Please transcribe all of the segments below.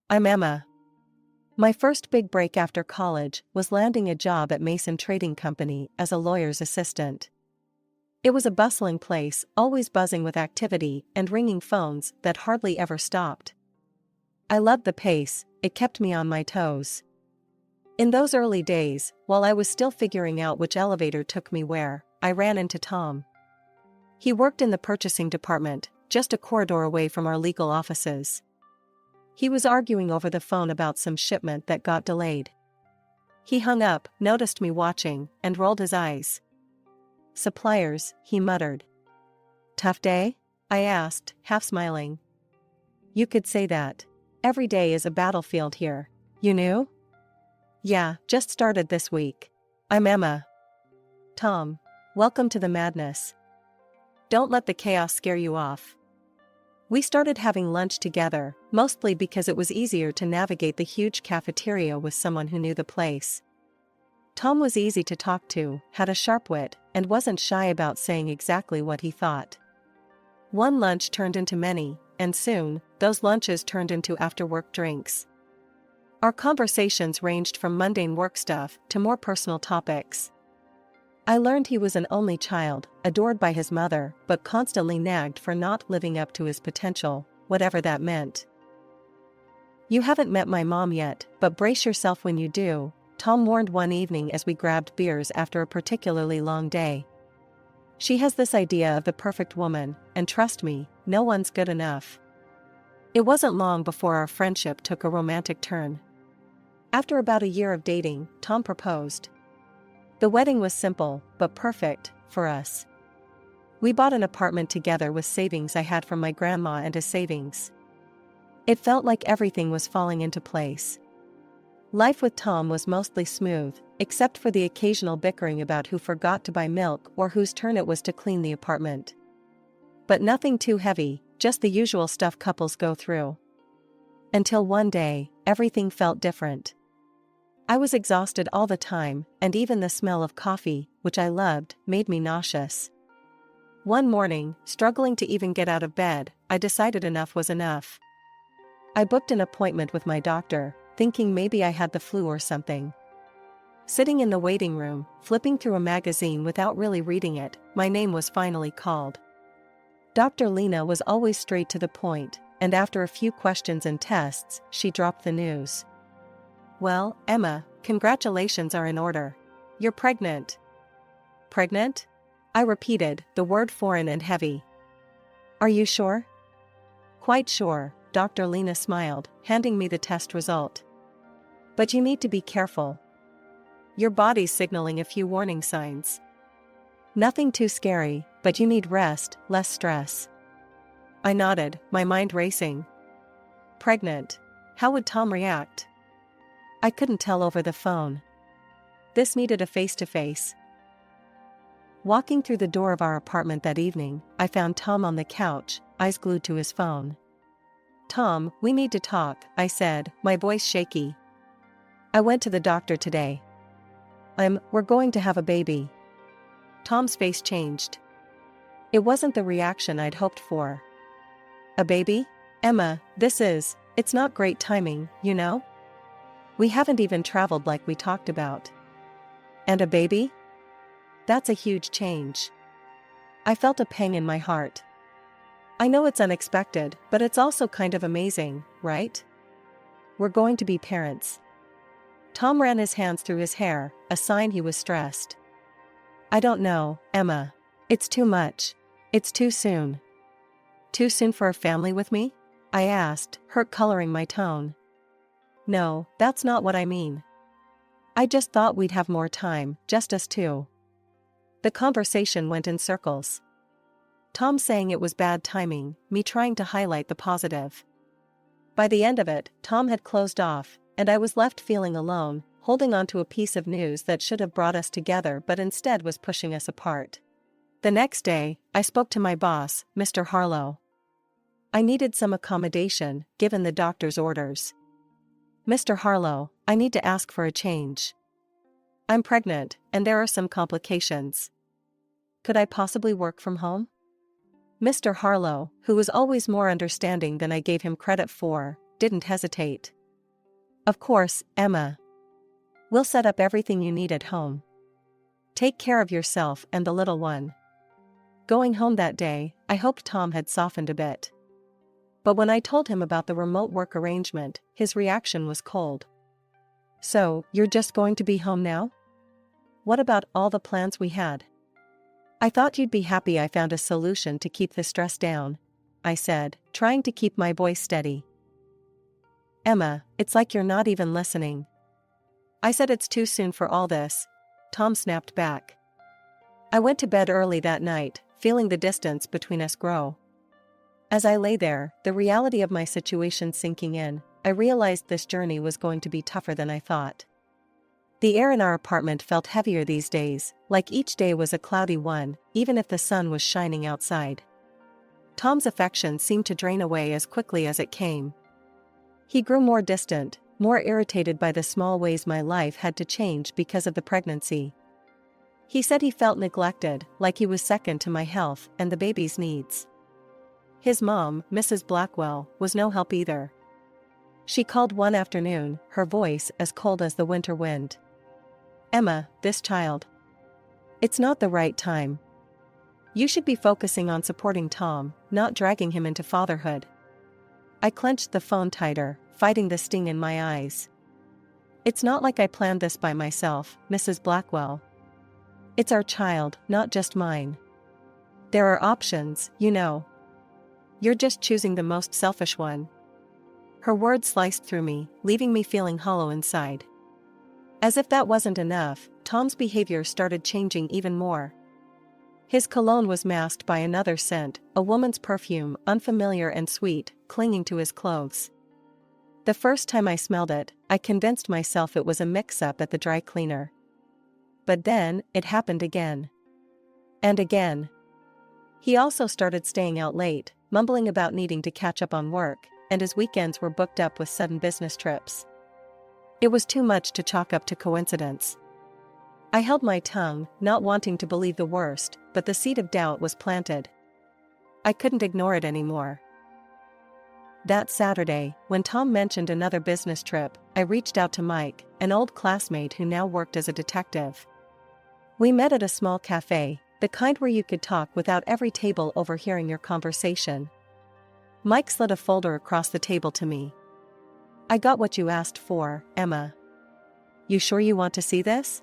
I'm Emma. My first big break after college was landing a job at Mason Trading Company as a lawyer's assistant. It was a bustling place, always buzzing with activity and ringing phones that hardly ever stopped. I loved the pace, it kept me on my toes. In those early days, while I was still figuring out which elevator took me where, I ran into Tom. He worked in the purchasing department, just a corridor away from our legal offices. He was arguing over the phone about some shipment that got delayed. He hung up, noticed me watching, and rolled his eyes. "Suppliers," he muttered. "Tough day?" I asked, half smiling. "You could say that. Every day is a battlefield here. You knew?" "Yeah, just started this week. I'm Emma." "Tom. Welcome to the madness. Don't let the chaos scare you off." We started having lunch together, mostly because it was easier to navigate the huge cafeteria with someone who knew the place. Tom was easy to talk to, had a sharp wit, and wasn't shy about saying exactly what he thought. One lunch turned into many, and soon, those lunches turned into after-work drinks. Our conversations ranged from mundane work stuff to more personal topics. I learned he was an only child, adored by his mother, but constantly nagged for not living up to his potential, whatever that meant. "You haven't met my mom yet, but brace yourself when you do," Tom warned one evening as we grabbed beers after a particularly long day. "She has this idea of the perfect woman, and trust me, no one's good enough." It wasn't long before our friendship took a romantic turn. After about a year of dating, Tom proposed. The wedding was simple, but perfect, for us. We bought an apartment together with savings I had from my grandma and his savings. It felt like everything was falling into place. Life with Tom was mostly smooth, except for the occasional bickering about who forgot to buy milk or whose turn it was to clean the apartment. But nothing too heavy, just the usual stuff couples go through. Until one day, everything felt different. I was exhausted all the time, and even the smell of coffee, which I loved, made me nauseous. One morning, struggling to even get out of bed, I decided enough was enough. I booked an appointment with my doctor, thinking maybe I had the flu or something. Sitting in the waiting room, flipping through a magazine without really reading it, my name was finally called. Dr. Lena was always straight to the point, and after a few questions and tests, she dropped the news. "Well, Emma, congratulations are in order. You're pregnant." "Pregnant?" I repeated, the word foreign and heavy. "Are you sure?" "Quite sure," Dr. Lena smiled, handing me the test result. "But you need to be careful. Your body's signaling a few warning signs. Nothing too scary, but you need rest, less stress." I nodded, my mind racing. Pregnant. How would Tom react? I couldn't tell over the phone. This needed a face-to-face. Walking through the door of our apartment that evening, I found Tom on the couch, eyes glued to his phone. "Tom, we need to talk," I said, my voice shaky. "I went to the doctor today. We're going to have a baby." Tom's face changed. It wasn't the reaction I'd hoped for. "A baby? Emma, it's not great timing, you know? We haven't even traveled like we talked about. And a baby? That's a huge change." I felt a pang in my heart. I know it's unexpected, but it's also kind of amazing, right? We're going to be parents. Tom ran his hands through his hair, a sign he was stressed. "I don't know, Emma. It's too much. It's too soon." "Too soon for a family with me?" I asked, hurt coloring my tone. "No, that's not what I mean. I just thought we'd have more time, just us two." The conversation went in circles. Tom saying it was bad timing, me trying to highlight the positive. By the end of it, Tom had closed off, and I was left feeling alone, holding on to a piece of news that should have brought us together but instead was pushing us apart. The next day, I spoke to my boss, Mr. Harlow. I needed some accommodation, given the doctor's orders. "Mr. Harlow, I need to ask for a change. I'm pregnant, and there are some complications. Could I possibly work from home?" Mr. Harlow, who was always more understanding than I gave him credit for, didn't hesitate. Of course, Emma. We'll set up everything you need at home. Take care of yourself and the little one. Going home that day, I hoped Tom had softened a bit. But when I told him about the remote work arrangement, his reaction was cold. So, you're just going to be home now? What about all the plans we had? I thought you'd be happy I found a solution to keep the stress down, I said, trying to keep my voice steady. Emma, it's like you're not even listening. I said it's too soon for all this, Tom snapped back. I went to bed early that night, feeling the distance between us grow. As I lay there, the reality of my situation sinking in, I realized this journey was going to be tougher than I thought. The air in our apartment felt heavier these days, like each day was a cloudy one, even if the sun was shining outside. Tom's affection seemed to drain away as quickly as it came. He grew more distant, more irritated by the small ways my life had to change because of the pregnancy. He said he felt neglected, like he was second to my health and the baby's needs. His mom, Mrs. Blackwell, was no help either. She called one afternoon, her voice as cold as the winter wind. Emma, this child. It's not the right time. You should be focusing on supporting Tom, not dragging him into fatherhood. I clenched the phone tighter, fighting the sting in my eyes. It's not like I planned this by myself, Mrs. Blackwell. It's our child, not just mine. There are options, you know. You're just choosing the most selfish one. Her words sliced through me, leaving me feeling hollow inside. As if that wasn't enough, Tom's behavior started changing even more. His cologne was masked by another scent, a woman's perfume, unfamiliar and sweet, clinging to his clothes. The first time I smelled it, I convinced myself it was a mix-up at the dry cleaner. But then, it happened again. And again. He also started staying out late, mumbling about needing to catch up on work, and his weekends were booked up with sudden business trips. It was too much to chalk up to coincidence. I held my tongue, not wanting to believe the worst, but the seed of doubt was planted. I couldn't ignore it anymore. That Saturday, when Tom mentioned another business trip, I reached out to Mike, an old classmate who now worked as a detective. We met at a small cafe, the kind where you could talk without every table overhearing your conversation. Mike slid a folder across the table to me. I got what you asked for, Emma. You sure you want to see this?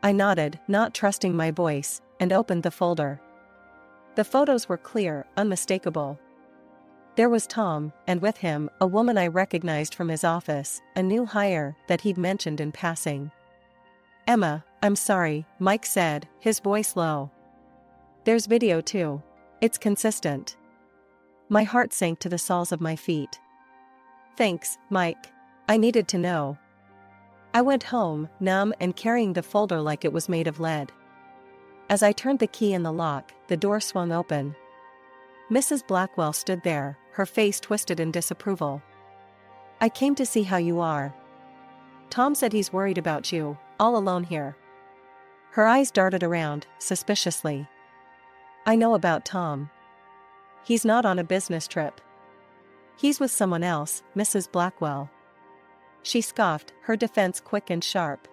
I nodded, not trusting my voice, and opened the folder. The photos were clear, unmistakable. There was Tom, and with him, a woman I recognized from his office, a new hire that he'd mentioned in passing. Emma, I'm sorry, Mike said, his voice low. There's video too. It's consistent. My heart sank to the soles of my feet. Thanks, Mike. I needed to know. I went home, numb and carrying the folder like it was made of lead. As I turned the key in the lock, the door swung open. Mrs. Blackwell stood there, her face twisted in disapproval. I came to see how you are. Tom said he's worried about you, all alone here. Her eyes darted around, suspiciously. I know about Tom. He's not on a business trip. He's with someone else, Mrs. Blackwell. She scoffed, her defense quick and sharp.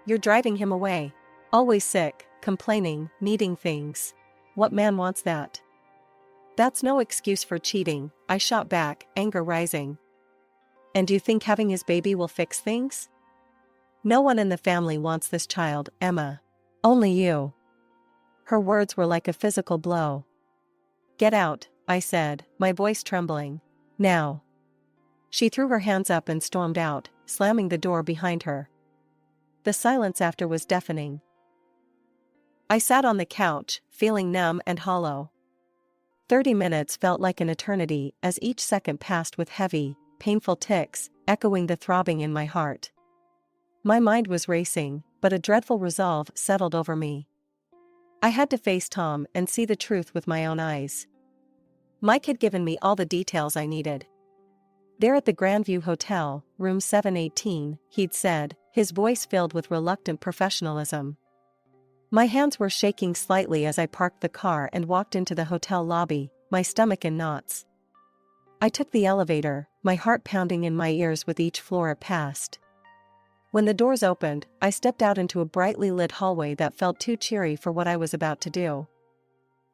You're driving him away. Always sick, complaining, needing things. What man wants that? That's no excuse for cheating, I shot back, anger rising. And you think having his baby will fix things? No one in the family wants this child, Emma. Only you. Her words were like a physical blow. Get out, I said, my voice trembling. Now. She threw her hands up and stormed out, slamming the door behind her. The silence after was deafening. I sat on the couch, feeling numb and hollow. 30 minutes felt like an eternity as each second passed with heavy, painful ticks, echoing the throbbing in my heart. My mind was racing, but a dreadful resolve settled over me. I had to face Tom and see the truth with my own eyes. Mike had given me all the details I needed. There at the Grandview Hotel, room 718, he'd said, his voice filled with reluctant professionalism. My hands were shaking slightly as I parked the car and walked into the hotel lobby, my stomach in knots. I took the elevator, my heart pounding in my ears with each floor it passed. When the doors opened, I stepped out into a brightly lit hallway that felt too cheery for what I was about to do.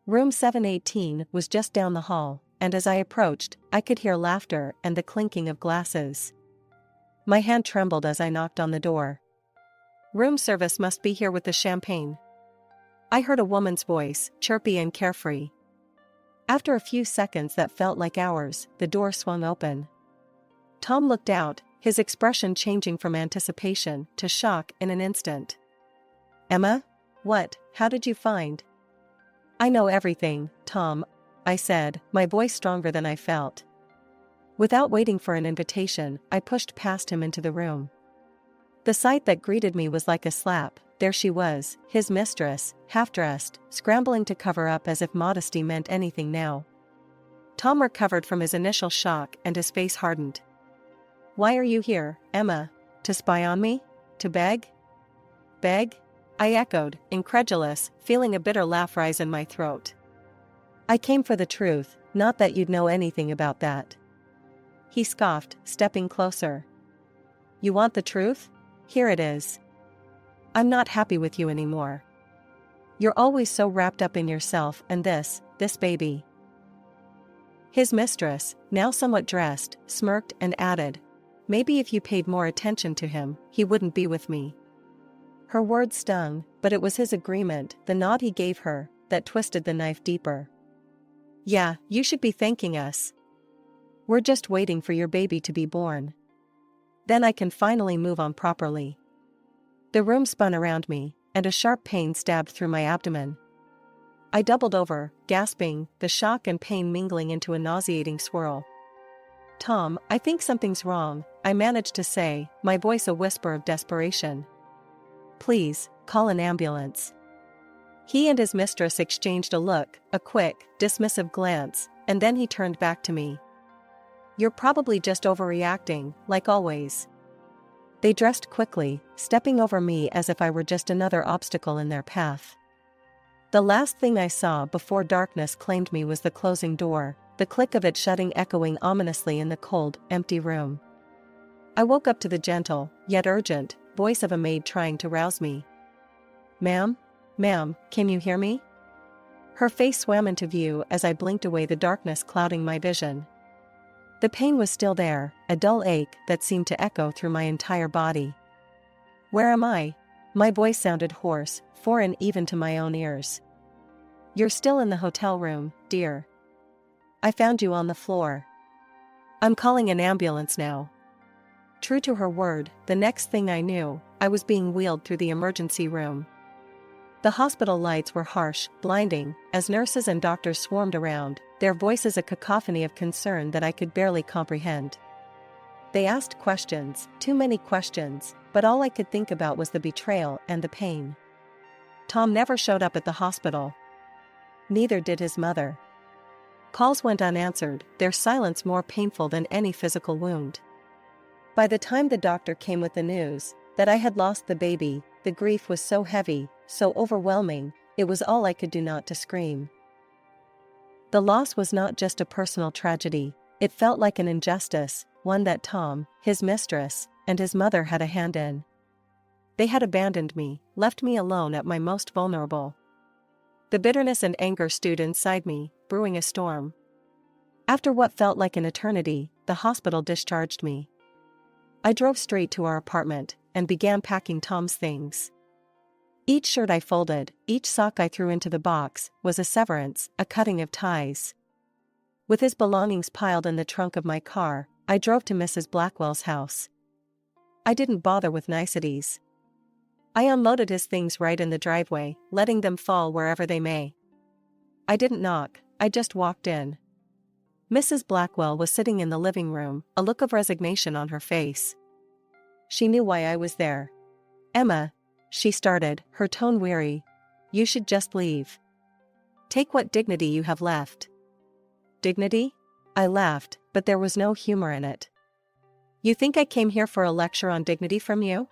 Room 718 was just down the hall, and as I approached, I could hear laughter and the clinking of glasses. My hand trembled as I knocked on the door. "Room service must be here with the champagne," I heard a woman's voice, chirpy and carefree. After a few seconds that felt like hours, the door swung open. Tom looked out, his expression changing from anticipation to shock in an instant. "Emma? What? How did you find?" "I know everything, Tom," I said, my voice stronger than I felt. Without waiting for an invitation, I pushed past him into the room. The sight that greeted me was like a slap. There she was, his mistress, half-dressed, scrambling to cover up as if modesty meant anything now. Tom recovered from his initial shock and his face hardened. "Why are you here, Emma? To spy on me? To beg?" "Beg?" I echoed, incredulous, feeling a bitter laugh rise in my throat. "I came for the truth, not that you'd know anything about that." He scoffed, stepping closer. "You want the truth? Here it is. I'm not happy with you anymore. You're always so wrapped up in yourself and this baby." His mistress, now somewhat dressed, smirked and added, "Maybe if you paid more attention to him, he wouldn't be with me." Her words stung, but it was his agreement, the nod he gave her, that twisted the knife deeper. "Yeah, you should be thanking us. We're just waiting for your baby to be born. Then I can finally move on properly." The room spun around me, and a sharp pain stabbed through my abdomen. I doubled over, gasping, the shock and pain mingling into a nauseating swirl. "Tom, I think something's wrong," I managed to say, my voice a whisper of desperation. "Please, call an ambulance." He and his mistress exchanged a look, a quick, dismissive glance, and then he turned back to me. "You're probably just overreacting, like always." They dressed quickly, stepping over me as if I were just another obstacle in their path. The last thing I saw before darkness claimed me was the closing door, the click of it shutting echoing ominously in the cold, empty room. I woke up to the gentle, yet urgent, voice of a maid trying to rouse me. Ma'am, can you hear me?" Her face swam into view as I blinked away the darkness clouding my vision. The pain was still there, a dull ache that seemed to echo through my entire body. "Where am I?" My voice sounded hoarse, foreign even to my own ears. "You're still in the hotel room, dear. I found you on the floor. I'm calling an ambulance now." True to her word, the next thing I knew, I was being wheeled through the emergency room. The hospital lights were harsh, blinding, as nurses and doctors swarmed around, their voices a cacophony of concern that I could barely comprehend. They asked questions, too many questions, but all I could think about was the betrayal and the pain. Tom never showed up at the hospital. Neither did his mother. Calls went unanswered, their silence more painful than any physical wound. By the time the doctor came with the news that I had lost the baby, the grief was so heavy, so overwhelming, it was all I could do not to scream. The loss was not just a personal tragedy, it felt like an injustice, one that Tom, his mistress, and his mother had a hand in. They had abandoned me, left me alone at my most vulnerable. The bitterness and anger stewed inside me, brewing a storm. After what felt like an eternity, the hospital discharged me. I drove straight to our apartment, and began packing Tom's things. Each shirt I folded, each sock I threw into the box, was a severance, a cutting of ties. With his belongings piled in the trunk of my car, I drove to Mrs. Blackwell's house. I didn't bother with niceties. I unloaded his things right in the driveway, letting them fall wherever they may. I didn't knock, I just walked in. Mrs. Blackwell was sitting in the living room, a look of resignation on her face. She knew why I was there. "Emma," she started, her tone weary, "you should just leave. Take what dignity you have left." "Dignity?" I laughed, but there was no humor in it. "You think I came here for a lecture on dignity from you?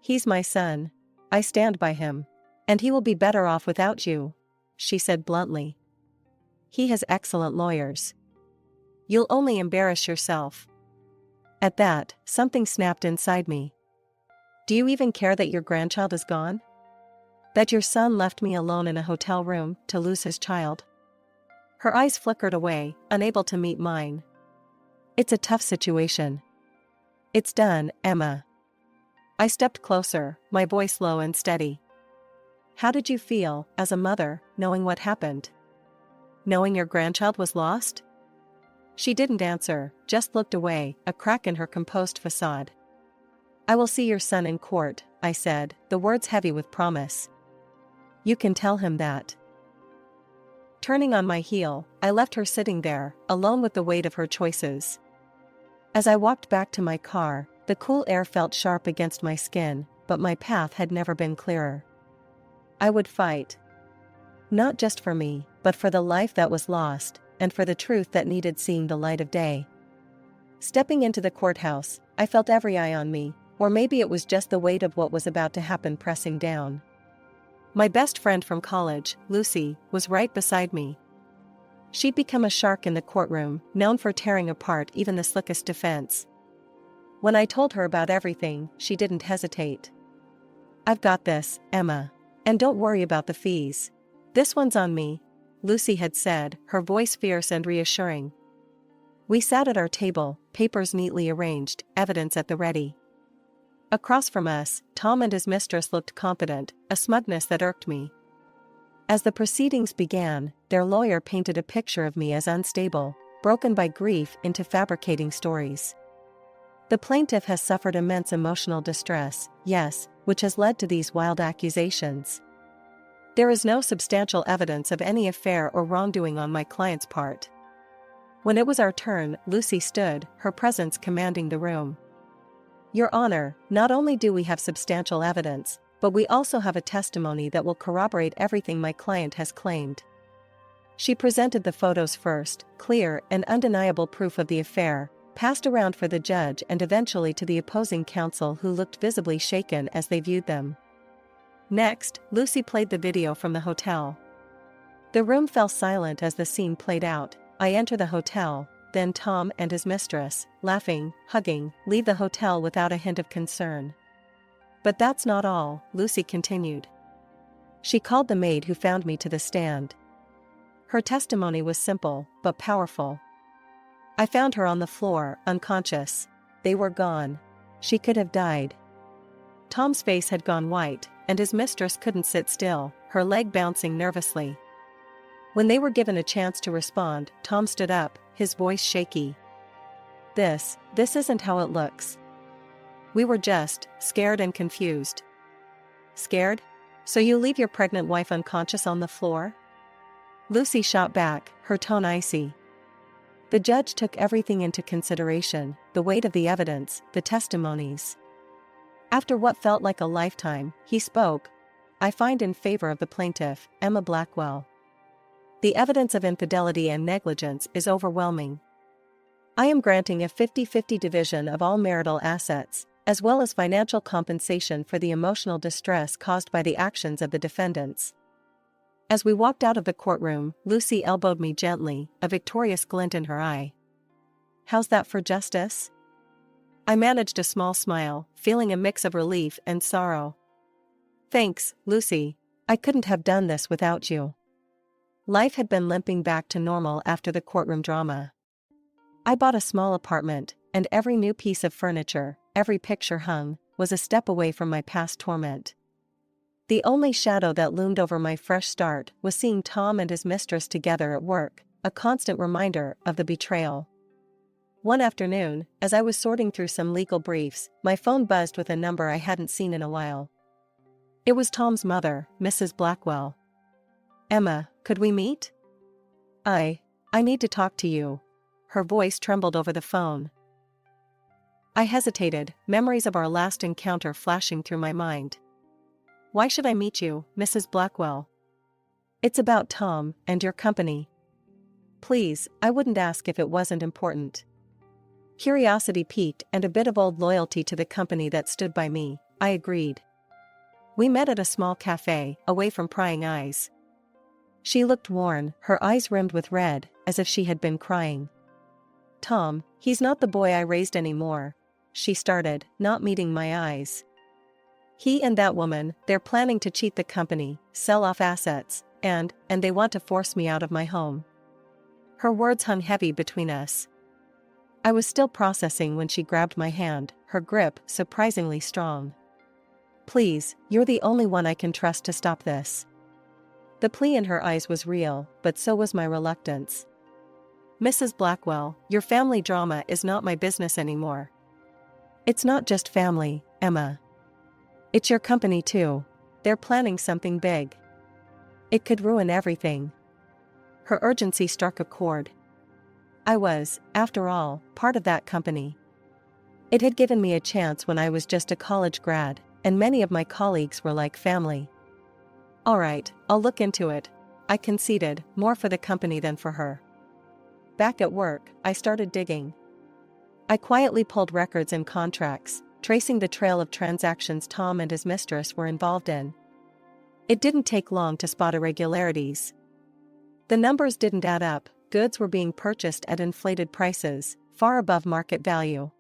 He's my son. I stand by him. And he will be better off without you," she said bluntly. "He has excellent lawyers." You'll only embarrass yourself. At that, something snapped inside me. Do you even care that your grandchild is gone? That your son left me alone in a hotel room to lose his child? Her eyes flickered away, unable to meet mine. It's a tough situation. It's done, Emma. I stepped closer, my voice low and steady. How did you feel, as a mother, knowing what happened? Knowing your grandchild was lost? She didn't answer, just looked away, a crack in her composed facade. I will see your son in court, I said, the words heavy with promise. You can tell him that. Turning on my heel, I left her sitting there, alone with the weight of her choices. As I walked back to my car, the cool air felt sharp against my skin, but my path had never been clearer. I would fight. Not just for me, but for the life that was lost, and for the truth that needed seeing the light of day. Stepping into the courthouse, I felt every eye on me, or maybe it was just the weight of what was about to happen pressing down. My best friend from college, Lucy, was right beside me. She'd become a shark in the courtroom, known for tearing apart even the slickest defense. When I told her about everything, she didn't hesitate. I've got this, Emma. And don't worry about the fees. This one's on me, Lucy had said, her voice fierce and reassuring. We sat at our table, papers neatly arranged, evidence at the ready. Across from us, Tom and his mistress looked confident, a smugness that irked me. As the proceedings began, their lawyer painted a picture of me as unstable, broken by grief into fabricating stories. The plaintiff has suffered immense emotional distress, yes, which has led to these wild accusations. There is no substantial evidence of any affair or wrongdoing on my client's part. When it was our turn, Lucy stood, her presence commanding the room. Your Honor, not only do we have substantial evidence, but we also have a testimony that will corroborate everything my client has claimed. She presented the photos first, clear and undeniable proof of the affair, passed around for the judge and eventually to the opposing counsel who looked visibly shaken as they viewed them. Next, Lucy played the video from the hotel. The room fell silent as the scene played out. I enter the hotel, then Tom and his mistress, laughing, hugging, leave the hotel without a hint of concern. But that's not all, Lucy continued. She called the maid who found me to the stand. Her testimony was simple, but powerful. I found her on the floor, unconscious. They were gone. She could have died. Tom's face had gone white, and his mistress couldn't sit still, her leg bouncing nervously. When they were given a chance to respond, Tom stood up, his voice shaky. This isn't how it looks. We were just scared and confused. Scared? So you leave your pregnant wife unconscious on the floor? Lucy shot back, her tone icy. The judge took everything into consideration, the weight of the evidence, the testimonies. After what felt like a lifetime, he spoke. I find in favor of the plaintiff, Emma Blackwell. The evidence of infidelity and negligence is overwhelming. I am granting a 50-50 division of all marital assets, as well as financial compensation for the emotional distress caused by the actions of the defendants. As we walked out of the courtroom, Lucy elbowed me gently, a victorious glint in her eye. How's that for justice? I managed a small smile, feeling a mix of relief and sorrow. Thanks, Lucy. I couldn't have done this without you. Life had been limping back to normal after the courtroom drama. I bought a small apartment, and every new piece of furniture, every picture hung, was a step away from my past torment. The only shadow that loomed over my fresh start was seeing Tom and his mistress together at work, a constant reminder of the betrayal. One afternoon, as I was sorting through some legal briefs, my phone buzzed with a number I hadn't seen in a while. It was Tom's mother, Mrs. Blackwell. Emma, could we meet? I need to talk to you. Her voice trembled over the phone. I hesitated, memories of our last encounter flashing through my mind. Why should I meet you, Mrs. Blackwell? It's about Tom and your company. Please, I wouldn't ask if it wasn't important. Curiosity piqued and a bit of old loyalty to the company that stood by me, I agreed. We met at a small cafe, away from prying eyes. She looked worn, her eyes rimmed with red, as if she had been crying. Tom, he's not the boy I raised anymore, she started, not meeting my eyes. He and that woman, they're planning to cheat the company, sell off assets, and they want to force me out of my home. Her words hung heavy between us. I was still processing when she grabbed my hand, her grip surprisingly strong. Please, you're the only one I can trust to stop this. The plea in her eyes was real, but so was my reluctance. Mrs. Blackwell, your family drama is not my business anymore. It's not just family, Emma. It's your company too. They're planning something big. It could ruin everything. Her urgency struck a chord. I was, after all, part of that company. It had given me a chance when I was just a college grad, and many of my colleagues were like family. All right, I'll look into it, I conceded, more for the company than for her. Back at work, I started digging. I quietly pulled records and contracts, tracing the trail of transactions Tom and his mistress were involved in. It didn't take long to spot irregularities. The numbers didn't add up, goods were being purchased at inflated prices, far above market value.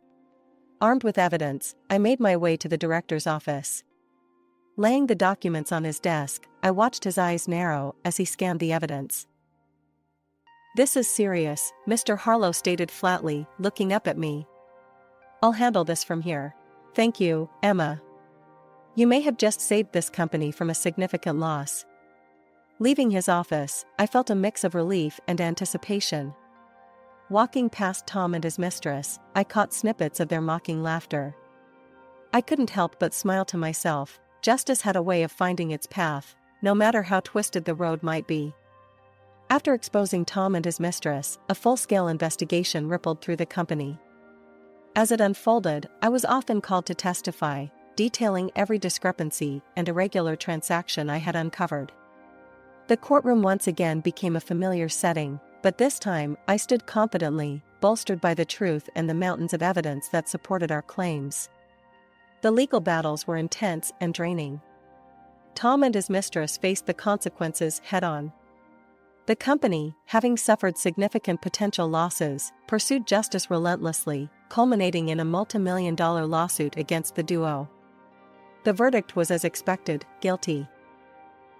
Armed with evidence, I made my way to the director's office. Laying the documents on his desk, I watched his eyes narrow as he scanned the evidence. This is serious, Mr. Harlow stated flatly, looking up at me. I'll handle this from here. Thank you, Emma. You may have just saved this company from a significant loss. Leaving his office, I felt a mix of relief and anticipation. Walking past Tom and his mistress, I caught snippets of their mocking laughter. I couldn't help but smile to myself. Justice had a way of finding its path, no matter how twisted the road might be. After exposing Tom and his mistress, a full-scale investigation rippled through the company. As it unfolded, I was often called to testify, detailing every discrepancy and irregular transaction I had uncovered. The courtroom once again became a familiar setting, but this time I stood confidently, bolstered by the truth and the mountains of evidence that supported our claims. The legal battles were intense and draining. Tom and his mistress faced the consequences head-on. The company, having suffered significant potential losses, pursued justice relentlessly, culminating in a multi-million-dollar lawsuit against the duo. The verdict was as expected, guilty.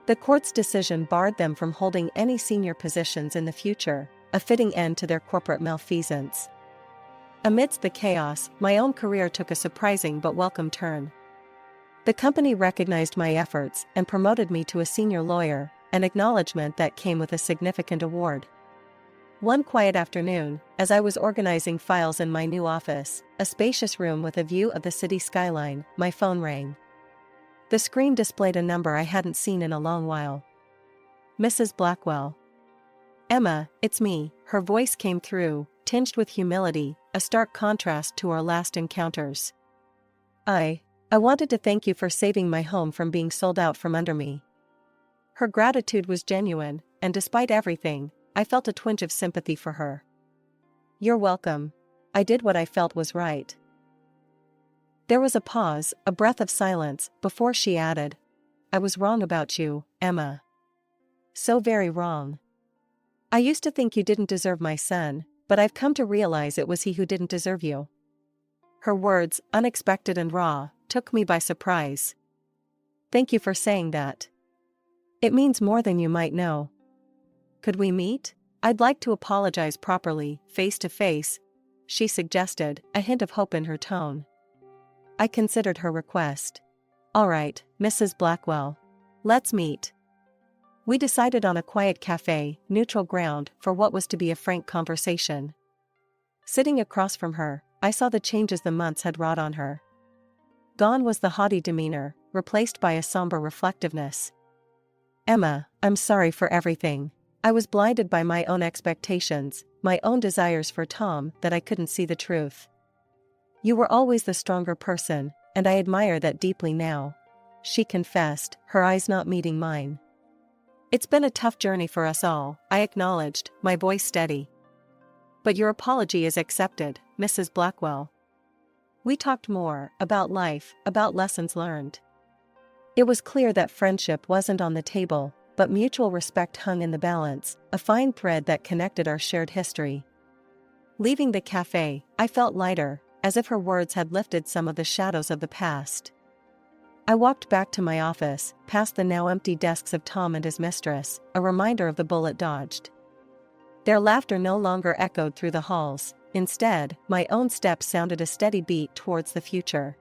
The court's decision barred them from holding any senior positions in the future, a fitting end to their corporate malfeasance. Amidst the chaos, my own career took a surprising but welcome turn. The company recognized my efforts and promoted me to a senior lawyer, an acknowledgement that came with a significant award. One quiet afternoon, as I was organizing files in my new office, a spacious room with a view of the city skyline, my phone rang. The screen displayed a number I hadn't seen in a long while. Mrs. Blackwell. Emma, it's me, her voice came through, tinged with humility, a stark contrast to our last encounters. I wanted to thank you for saving my home from being sold out from under me. Her gratitude was genuine, and despite everything, I felt a twinge of sympathy for her. You're welcome. I did what I felt was right. There was a pause, a breath of silence, before she added, I was wrong about you, Emma. So very wrong. I used to think you didn't deserve my son, but I've come to realize it was he who didn't deserve you. Her words, unexpected and raw, took me by surprise. Thank you for saying that. It means more than you might know. Could we meet? I'd like to apologize properly, face to face, she suggested, a hint of hope in her tone. I considered her request. All right, Mrs. Blackwell. Let's meet. We decided on a quiet cafe, neutral ground, for what was to be a frank conversation. Sitting across from her, I saw the changes the months had wrought on her. Gone was the haughty demeanor, replaced by a somber reflectiveness. Emma, I'm sorry for everything. I was blinded by my own expectations, my own desires for Tom, that I couldn't see the truth. You were always the stronger person, and I admire that deeply now, she confessed, her eyes not meeting mine. It's been a tough journey for us all, I acknowledged, my voice steady. But your apology is accepted, Mrs. Blackwell. We talked more, about life, about lessons learned. It was clear that friendship wasn't on the table, but mutual respect hung in the balance, a fine thread that connected our shared history. Leaving the cafe, I felt lighter, as if her words had lifted some of the shadows of the past. I walked back to my office, past the now empty desks of Tom and his mistress, a reminder of the bullet dodged. Their laughter no longer echoed through the halls. Instead, my own steps sounded a steady beat towards the future.